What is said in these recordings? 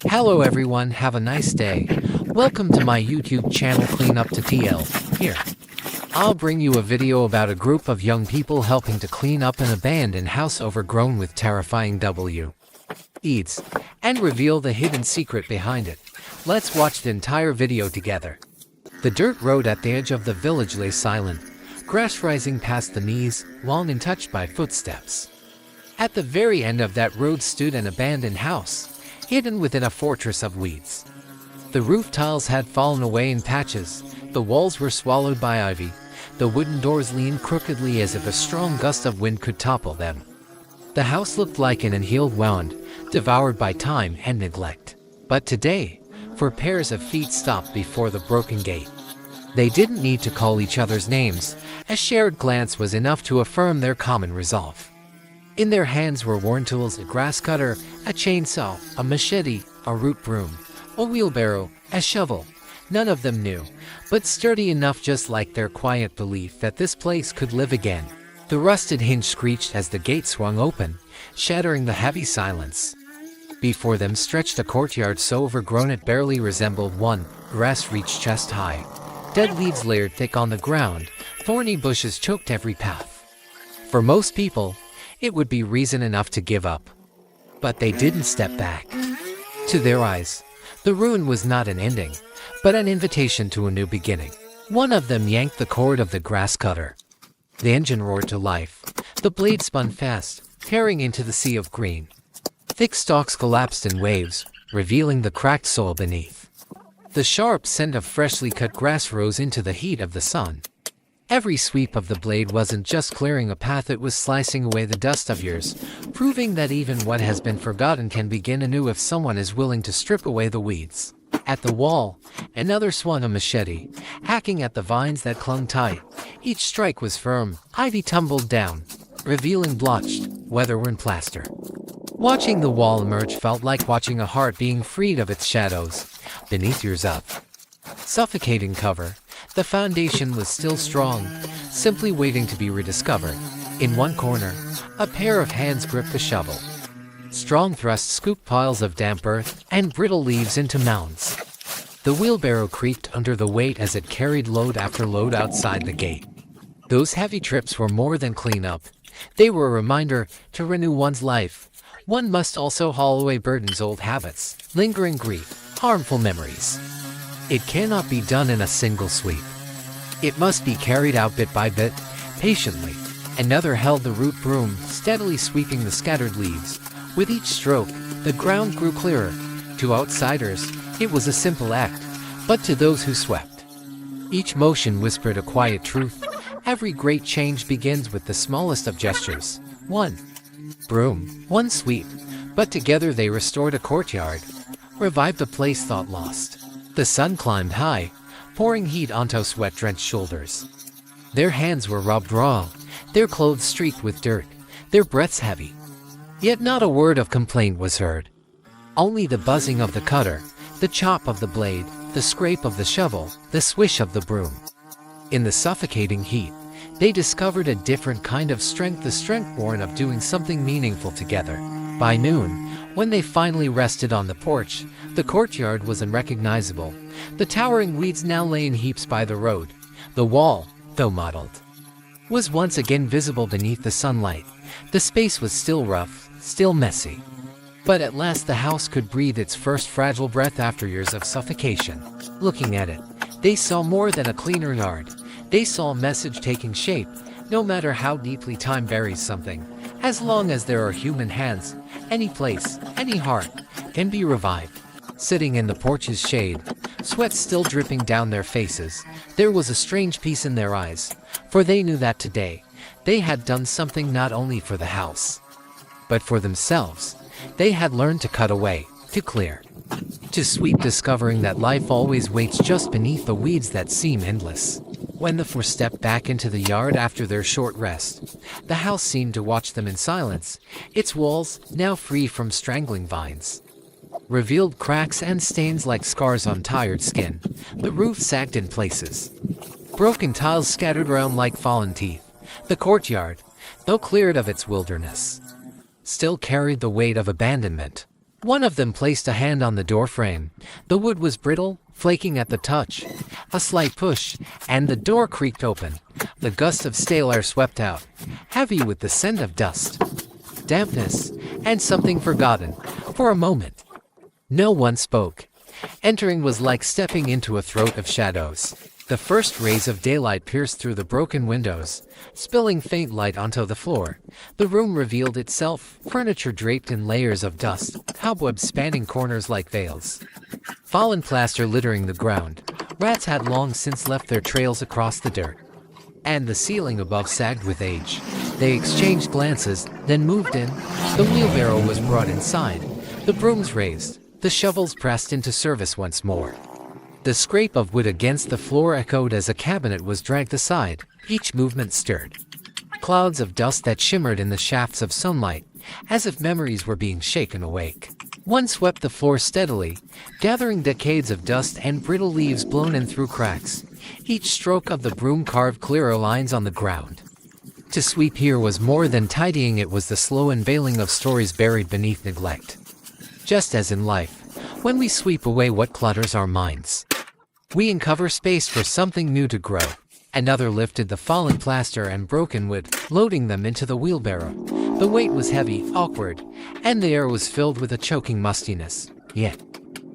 Hello everyone, have a nice day. Welcome to my YouTube channel Clean Up to TL. Here, I'll bring you a video about a group of young people helping to clean up an abandoned house overgrown with terrifying weeds and reveal the hidden secret behind it. Let's watch the entire video together. The dirt road at the edge of the village lay silent, grass rising past the knees, long untouched by footsteps. At the very end of that road stood an abandoned house, hidden within a fortress of weeds. The roof tiles had fallen away in patches, the walls were swallowed by ivy, the wooden doors leaned crookedly as if a strong gust of wind could topple them. The house looked like an unhealed wound, devoured by time and neglect. But today, four pairs of feet stopped before the broken gate. They didn't need to call each other's names, a shared glance was enough to affirm their common resolve. In their hands were worn tools: a grass cutter, a chainsaw, a machete, a root broom, a wheelbarrow, a shovel. None of them new, but sturdy enough, just like their quiet belief that this place could live again. The rusted hinge screeched as the gate swung open, shattering the heavy silence. Before them stretched a courtyard so overgrown it barely resembled one. Grass reached chest high. Dead leaves layered thick on the ground, thorny bushes choked every path. For most people, it would be reason enough to give up. But they didn't step back. To their eyes, the ruin was not an ending, but an invitation to a new beginning. One of them yanked the cord of the grass cutter. The engine roared to life. The blade spun fast, tearing into the sea of green. Thick stalks collapsed in waves, revealing the cracked soil beneath. The sharp scent of freshly cut grass rose into the heat of the sun. Every sweep of the blade wasn't just clearing a path, it was slicing away the dust of years, proving that even what has been forgotten can begin anew if someone is willing to strip away the weeds. At the wall, another swung a machete, hacking at the vines that clung tight. Each strike was firm. Ivy tumbled down, revealing blotched, weather-worn plaster. Watching the wall emerge felt like watching a heart being freed of its shadows. Beneath years of suffocating cover, the foundation was still strong, simply waiting to be rediscovered. In one corner, a pair of hands gripped a shovel. Strong thrusts scooped piles of damp earth and brittle leaves into mounds. The wheelbarrow creaked under the weight as it carried load after load outside the gate. Those heavy trips were more than cleanup. They were a reminder to renew one's life. One must also haul away burdens, old habits, lingering grief, harmful memories. It cannot be done in a single sweep. It must be carried out bit by bit, patiently. Another held the root broom, steadily sweeping the scattered leaves. With each stroke, the ground grew clearer. To outsiders, it was a simple act, but to those who swept, each motion whispered a quiet truth. Every great change begins with the smallest of gestures. One broom, one sweep, but together they restored a courtyard, revived a place thought lost. The sun climbed high, pouring heat onto sweat-drenched shoulders. Their hands were rubbed raw, their clothes streaked with dirt, their breaths heavy. Yet not a word of complaint was heard. Only the buzzing of the cutter, the chop of the blade, the scrape of the shovel, the swish of the broom. In the suffocating heat, they discovered a different kind of strength, the strength born of doing something meaningful together. By noon, when they finally rested on the porch, the courtyard was unrecognizable. The towering weeds now lay in heaps by the road. The wall, though mottled, was once again visible beneath the sunlight. The space was still rough, still messy. But at last the house could breathe its first fragile breath after years of suffocation. Looking at it, they saw more than a cleaner yard. They saw a message taking shape. No matter how deeply time buries something, as long as there are human hands, any place, any heart, can be revived. Sitting in the porch's shade, sweat still dripping down their faces, there was a strange peace in their eyes, for they knew that today, they had done something not only for the house, but for themselves. They had learned to cut away, to clear, to sweep, discovering that life always waits just beneath the weeds that seem endless. When the four stepped back into the yard after their short rest, the house seemed to watch them in silence. Its walls, now free from strangling vines, revealed cracks and stains like scars on tired skin. The roof sagged in places. Broken tiles scattered around like fallen teeth. The courtyard, though cleared of its wilderness, still carried the weight of abandonment. One of them placed a hand on the door frame. The wood was brittle, flaking at the touch. A slight push, and the door creaked open. The gust of stale air swept out, heavy with the scent of dust, dampness, and something forgotten. For a moment, no one spoke. Entering was like stepping into a throat of shadows. The first rays of daylight pierced through the broken windows, spilling faint light onto the floor. The room revealed itself, furniture draped in layers of dust, cobwebs spanning corners like veils, fallen plaster littering the ground. Rats had long since left their trails across the dirt, and the ceiling above sagged with age. They exchanged glances, then moved in. The wheelbarrow was brought inside, the brooms raised, the shovels pressed into service once more. The scrape of wood against the floor echoed as a cabinet was dragged aside. Each movement stirred clouds of dust that shimmered in the shafts of sunlight, as if memories were being shaken awake. One swept the floor steadily, gathering decades of dust and brittle leaves blown in through cracks. Each stroke of the broom carved clearer lines on the ground. To sweep here was more than tidying, it was the slow unveiling of stories buried beneath neglect. Just as in life, when we sweep away what clutters our minds, we uncover space for something new to grow. Another lifted the fallen plaster and broken wood, loading them into the wheelbarrow. The weight was heavy, awkward, and the air was filled with a choking mustiness. Yet,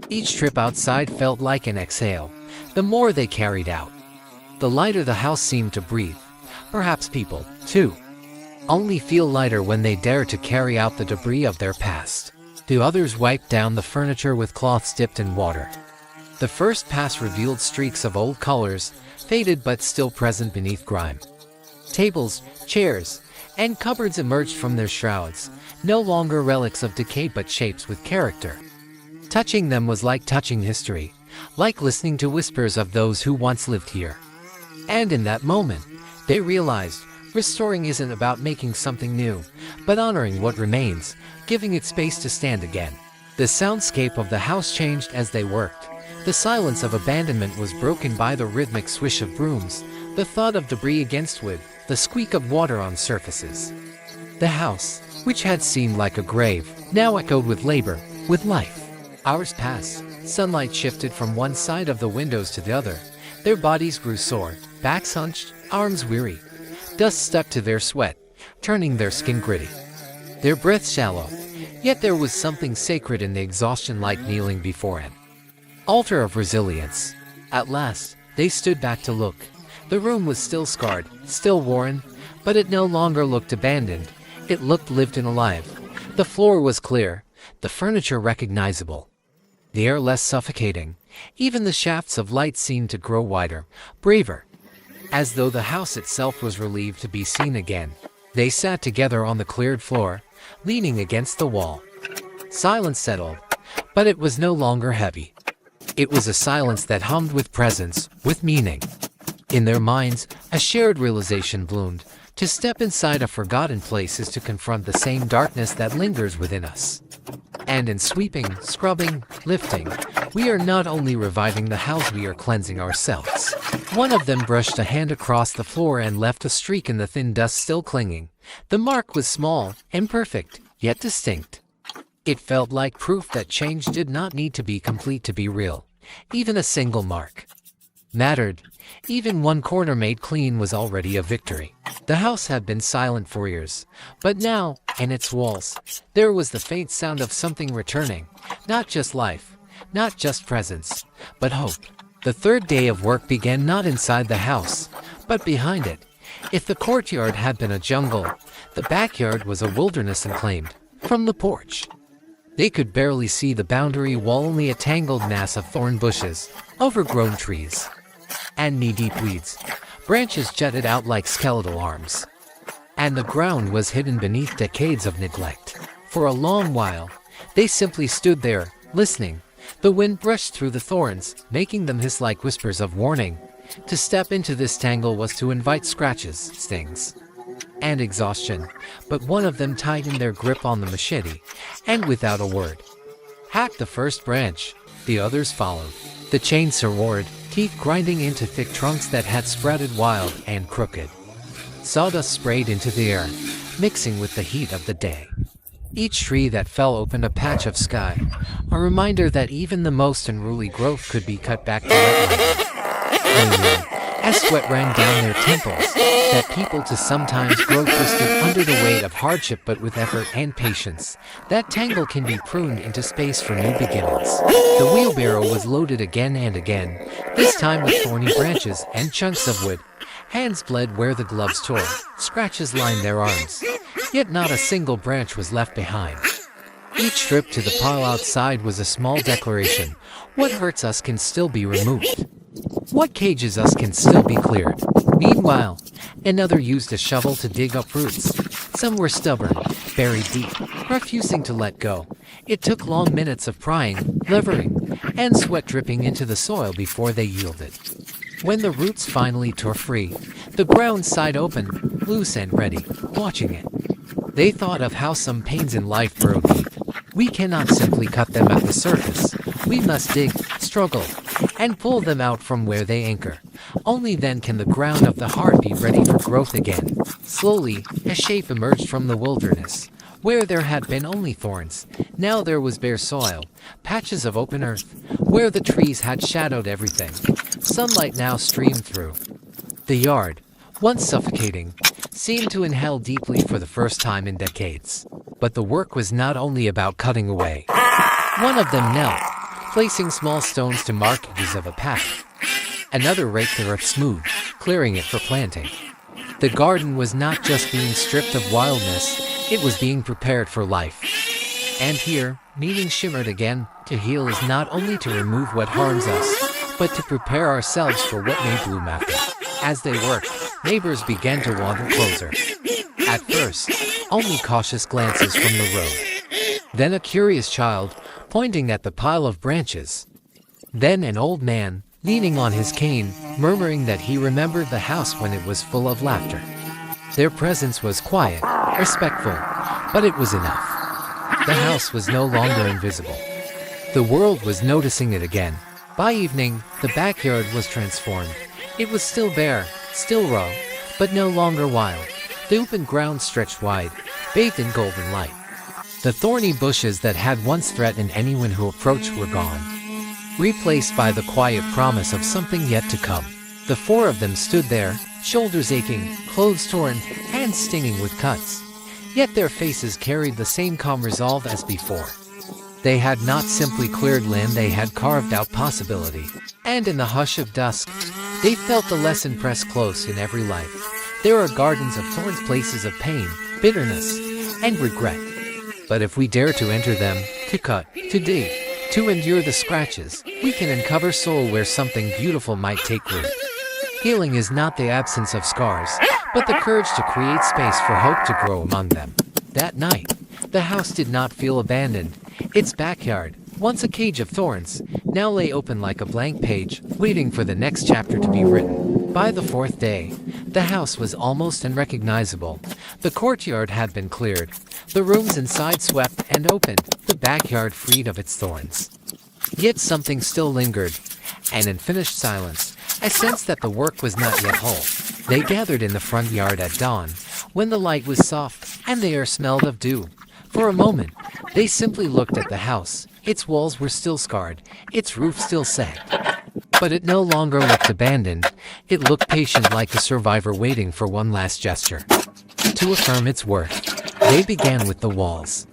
each trip outside felt like an exhale. The more they carried out, the lighter the house seemed to breathe. Perhaps people, too, only feel lighter when they dare to carry out the debris of their past. The others wiped down the furniture with cloths dipped in water. The first pass revealed streaks of old colors, faded but still present beneath grime. Tables, chairs, and cupboards emerged from their shrouds, no longer relics of decay but shapes with character. Touching them was like touching history, like listening to whispers of those who once lived here. And in that moment, they realized, restoring isn't about making something new, but honoring what remains, giving it space to stand again. The soundscape of the house changed as they worked. The silence of abandonment was broken by the rhythmic swish of brooms, the thud of debris against wood, the squeak of water on surfaces. The house, which had seemed like a grave, now echoed with labor, with life. Hours passed. Sunlight shifted from one side of the windows to the other. Their bodies grew sore, backs hunched, arms weary. Dust stuck to their sweat, turning their skin gritty, their breath shallow. Yet there was something sacred in the exhaustion, like kneeling before an altar of resilience. At last, they stood back to look. The room was still scarred, still worn, but it no longer looked abandoned. It looked lived and alive. The floor was clear, the furniture recognizable, the air less suffocating. Even the shafts of light seemed to grow wider, braver, as though the house itself was relieved to be seen again. They sat together on the cleared floor, leaning against the wall. Silence settled, but it was no longer heavy. It was a silence that hummed with presence, with meaning. In their minds, a shared realization bloomed. To step inside a forgotten place is to confront the same darkness that lingers within us. And in sweeping, scrubbing, lifting, we are not only reviving the house, we are cleansing ourselves. One of them brushed a hand across the floor and left a streak in the thin dust still clinging. The mark was small, imperfect, yet distinct. It felt like proof that change did not need to be complete to be real. Even a single mark mattered. Even one corner made clean was already a victory. The house had been silent for years, but now, in its walls, there was the faint sound of something returning. Not just life, not just presence, but hope. The third day of work began not inside the house, but behind it. If the courtyard had been a jungle, the backyard was a wilderness unclaimed. From the porch, they could barely see the boundary wall, only a tangled mass of thorn bushes, overgrown trees, and knee-deep weeds. Branches jutted out like skeletal arms, and the ground was hidden beneath decades of neglect. For a long while, they simply stood there, listening. The wind brushed through the thorns, making them hiss like whispers of warning. To step into this tangle was to invite scratches, stings, and exhaustion. But one of them tightened their grip on the machete, and without a word, hacked the first branch. The others followed. The chainsaw roared, teeth grinding into thick trunks that had sprouted wild and crooked. Sawdust sprayed into the air, mixing with the heat of the day. Each tree that fell opened a patch of sky, a reminder that even the most unruly growth could be cut back to wetland. As sweat ran down their temples, that people to sometimes grow twisted under the weight of hardship, but with effort and patience, that tangle can be pruned into space for new beginnings. The wheelbarrow was loaded again and again, this time with thorny branches and chunks of wood. Hands bled where the gloves tore, scratches lined their arms, yet not a single branch was left behind. Each trip to the pile outside was a small declaration. What hurts us can still be removed. What cages us can still be cleared. Meanwhile, another used a shovel to dig up roots. Some were stubborn, buried deep, refusing to let go. It took long minutes of prying, levering, and sweat dripping into the soil before they yielded. When the roots finally tore free, the ground sighed open, loose and ready, watching it. They thought of how some pains in life burrow deep. We cannot simply cut them at the surface. We must dig, struggle, and pull them out from where they anchor. Only then can the ground of the heart be ready for growth again. Slowly, a shape emerged from the wilderness. Where there had been only thorns, now there was bare soil, patches of open earth, where the trees had shadowed everything. Sunlight now streamed through. The yard, once suffocating, seemed to inhale deeply for the first time in decades. But the work was not only about cutting away. One of them knelt, placing small stones to mark edges of a path. Another raked the earth smooth, clearing it for planting. The garden was not just being stripped of wildness, it was being prepared for life. And here, meaning shimmered again. To heal is not only to remove what harms us, but to prepare ourselves for what may bloom after. As they worked, neighbors began to wander closer. At first, only cautious glances from the road. Then a curious child, pointing at the pile of branches. Then an old man, leaning on his cane, murmuring that he remembered the house when it was full of laughter. Their presence was quiet, respectful, but it was enough. The house was no longer invisible. The world was noticing it again. By evening, the backyard was transformed. It was still bare, still raw, but no longer wild. The open ground stretched wide, bathed in golden light. The thorny bushes that had once threatened anyone who approached were gone, replaced by the quiet promise of something yet to come. The four of them stood there, shoulders aching, clothes torn, hands stinging with cuts. Yet their faces carried the same calm resolve as before. They had not simply cleared land, they had carved out possibility. And in the hush of dusk, they felt the lesson press close in every life. There are gardens of thorns, places of pain, bitterness, and regret. But if we dare to enter them, to cut, to dig, to endure the scratches, we can uncover soul where something beautiful might take root. Healing is not the absence of scars, but the courage to create space for hope to grow among them. That night, the house did not feel abandoned. Its backyard, once a cage of thorns, now lay open like a blank page, waiting for the next chapter to be written. By the fourth day, the house was almost unrecognizable. The courtyard had been cleared, the rooms inside swept and opened, the backyard freed of its thorns. Yet something still lingered, an unfinished silence, a sense that the work was not yet whole. They gathered in the front yard at dawn, when the light was soft and the air smelled of dew. For a moment, they simply looked at the house. Its walls were still scarred, its roof still sagged. But it no longer looked abandoned. It looked patient, like a survivor waiting for one last gesture. To affirm its worth, they began with the walls.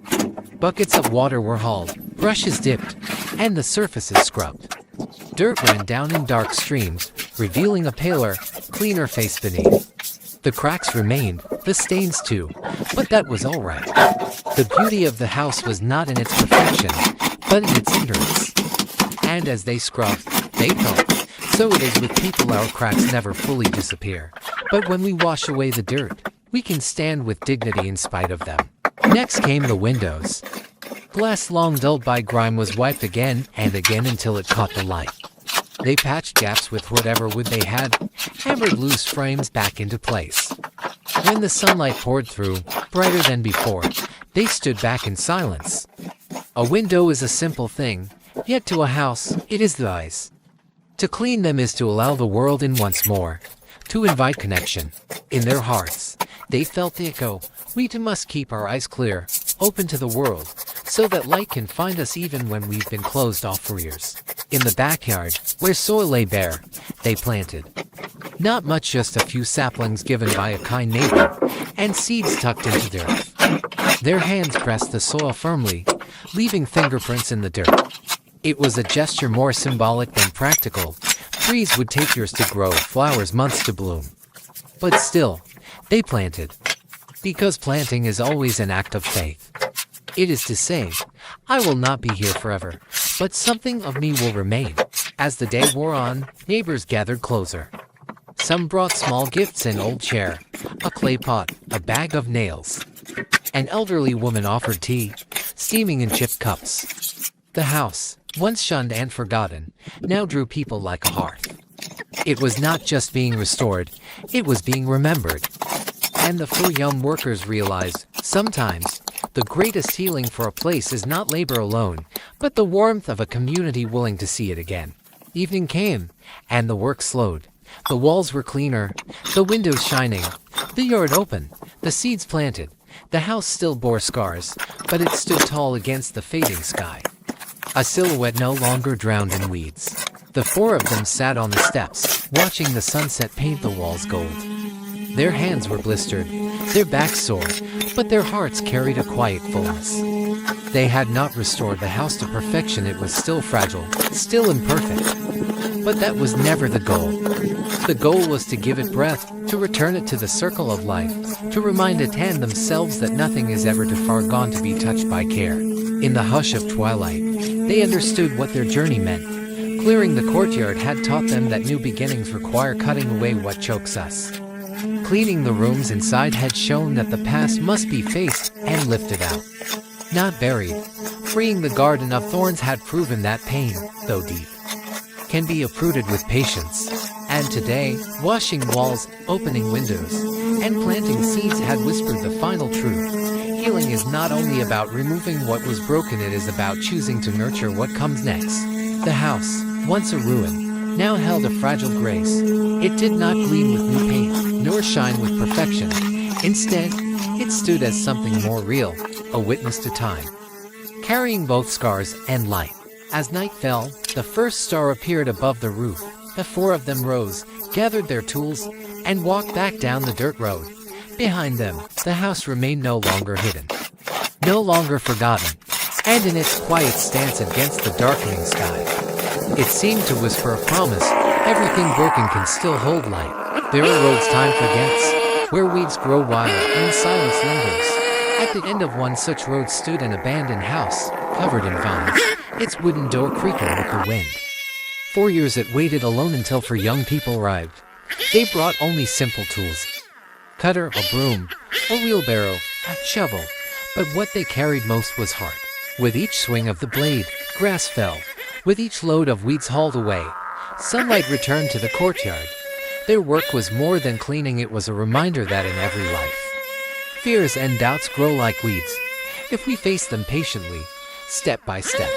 Buckets of water were hauled, brushes dipped, and the surfaces scrubbed. Dirt ran down in dark streams, revealing a paler, cleaner face beneath. The cracks remained, the stains too, but that was all right. The beauty of the house was not in its perfection, but in its endurance. And as they scrubbed, they thought, so it is with people, our cracks never fully disappear. But when we wash away the dirt, we can stand with dignity in spite of them. Next came the windows. Glass long dulled by grime was wiped again and again until it caught the light. They patched gaps with whatever wood they had, hammered loose frames back into place. When the sunlight poured through, brighter than before, they stood back in silence. A window is a simple thing, yet to a house, it is the eyes. To clean them is to allow the world in once more, to invite connection. In their hearts, they felt the echo. We too must keep our eyes clear, open to the world, so that light can find us even when we've been closed off for years. In the backyard, where soil lay bare, they planted. Not much, just a few saplings given by a kind neighbor, and seeds tucked into the earth. Their hands pressed the soil firmly, leaving fingerprints in the dirt. It was a gesture more symbolic than practical. Trees would take years to grow, flowers months to bloom. But still, they planted. Because planting is always an act of faith. It is to say, I will not be here forever, but something of me will remain. As the day wore on, neighbors gathered closer. Some brought small gifts: an old chair, a clay pot, a bag of nails. An elderly woman offered tea, steaming in chipped cups. The house, once shunned and forgotten, now drew people like a hearth. It was not just being restored, it was being remembered. And the 4 young workers realized, sometimes, the greatest healing for a place is not labor alone, but the warmth of a community willing to see it again. Evening came, and the work slowed. The walls were cleaner, the windows shining, the yard open, the seeds planted. The house still bore scars, but it stood tall against the fading sky. A silhouette no longer drowned in weeds. The 4 of them sat on the steps, watching the sunset paint the walls gold. Their hands were blistered, their backs sore, but their hearts carried a quiet fullness. They had not restored the house to perfection. It was still fragile, still imperfect. But that was never the goal. The goal was to give it breath, to return it to the circle of life, to remind it and themselves that nothing is ever too far gone to be touched by care. In the hush of twilight, they understood what their journey meant. Clearing the courtyard had taught them that new beginnings require cutting away what chokes us. Cleaning the rooms inside had shown that the past must be faced and lifted out, not buried. Freeing the garden of thorns had proven that pain, though deep, can be uprooted with patience. And today, washing walls, opening windows, and planting seeds had whispered the final truth. Healing is not only about removing what was broken, it is about choosing to nurture what comes next. The house, once a ruin, now held a fragile grace. It did not gleam with new paint, nor shine with perfection. Instead, it stood as something more real, a witness to time, carrying both scars and light. As night fell, the first star appeared above the roof. The 4 of them rose, gathered their tools, and walked back down the dirt road. Behind them, the house remained no longer hidden, no longer forgotten, and in its quiet stance against the darkening sky, it seemed to whisper a promise: everything broken can still hold light. There are roads time forgets, where weeds grow wild and silence lingers. At the end of one such road stood an abandoned house, covered in vines, its wooden door creaking with the wind. 4 years it waited alone until 4 young people arrived. They brought only simple tools: cutter, a broom, a wheelbarrow, a shovel. But what they carried most was heart. With each swing of the blade, grass fell. With each load of weeds hauled away, sunlight returned to the courtyard. Their work was more than cleaning, it was a reminder that in every life, fears and doubts grow like weeds. If we face them patiently, step by step,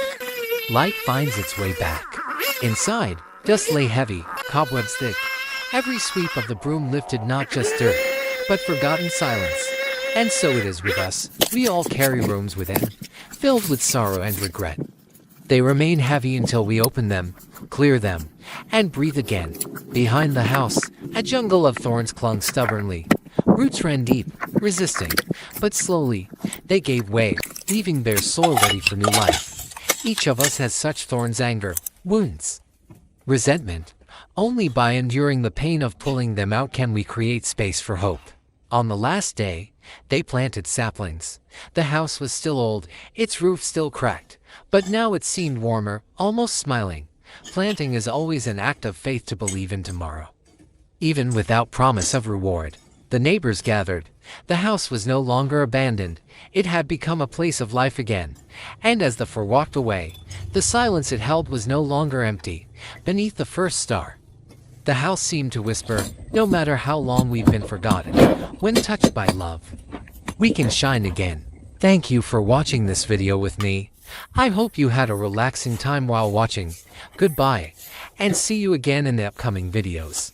light finds its way back. Inside, dust lay heavy, cobwebs thick. Every sweep of the broom lifted not just dirt, but forgotten silence. And so it is with us. We all carry rooms within, filled with sorrow and regret. They remain heavy until we open them, clear them, and breathe again. Behind the house, a jungle of thorns clung stubbornly. Roots ran deep, resisting, but slowly, they gave way, leaving bare soil ready for new life. Each of us has such thorns: anger, wounds, resentment. Only by enduring the pain of pulling them out can we create space for hope. On the last day, they planted saplings. The house was still old, its roof still cracked, but now it seemed warmer, almost smiling. Planting is always an act of faith, to believe in tomorrow, even without promise of reward. The neighbors gathered. The house was no longer abandoned. It had become a place of life again. And as the 4 walked away, the silence it held was no longer empty. Beneath the first star, the house seemed to whisper, no matter how long we've been forgotten, when touched by love, we can shine again. Thank you for watching this video with me. I hope you had a relaxing time while watching. Goodbye, and see you again in the upcoming videos.